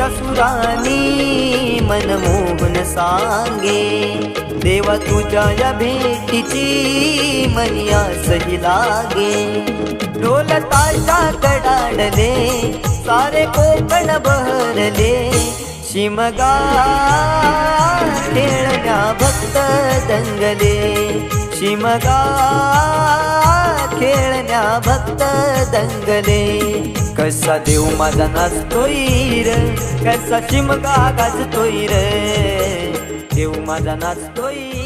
भक्तीच्या सुरानी मनमोहन सांगे, देवा तुझ्या या भेटीची मनी आसही लागे। ढोल ताशा कडाडले सारे कोकण बहरले, शिमगा खेळण्या भक्त दंगले, शिमगा खेळण्या भक्त दंगले। कसा देव माझा नाचतोय र, कसा शिमगा गाजतोय र, देव माझा नाचतोय।